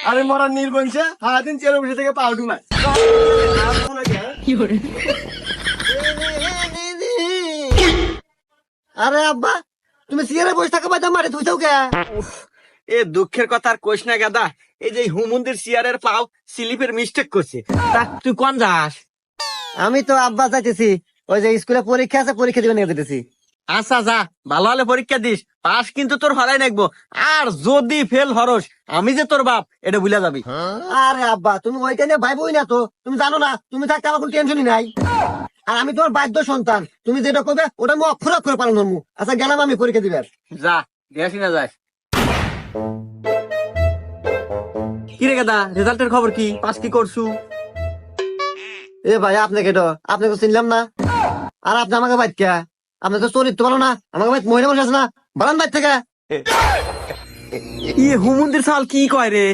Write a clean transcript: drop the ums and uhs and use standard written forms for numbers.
আরে মরা নির্বংশে সারাদিন চেয়ারে বসে থেকে পাউডু মার। আরে আব্বা তুমি সিয়ারে বসে থাকা বাদ মারে তুই কে? এ দুঃখের কথা আর কইস না গাদা, এই যে হুমুন্দির চেয়ারের পাও স্লিপের মিস্টেক করছে। তা তুই কোন যাস? আমি তো আব্বা যাইতেছি, ওই যে স্কুলে পরীক্ষা আছে, পরীক্ষা দিবে নিয়ে যেতেছি। আচ্ছা যা, ভালো হলে পরীক্ষা দিস, পাস কিন্তু তোর হরাই নাকবো। আর যদি ফেল হরস, আমি যে তোর বাপ এটা ভুলে যাবি। আরে আব্বা তুমি ওইটা নিয়ে ভাইবই না তো, তুমি জানো না তুমি থাকতে আমার কোনো টেনশনই নাই। আর আমি তোমার বাধ্য সন্তান, তুমি যেটা করবে ওটা আমি অক্ষর অক্ষরে পালন করবো। আচ্ছা গেলাম আমি পরীক্ষা দিবে। যা গেছি না যাস। কি রে গাদা, রেজাল্টের খবর কি? পাস কি করছু? এ ভাই আপনি কেটো, আপনাকে চিনলাম না। আর আপনি আমাকে বাইক কে? আপনি তো চরিত্র ভালো না, আমাকে বাইক মহিলা বসে আছে না, বাড়ান বাইর থেকে। ইয়ে হুমুন্দির সাল কি কয় রে?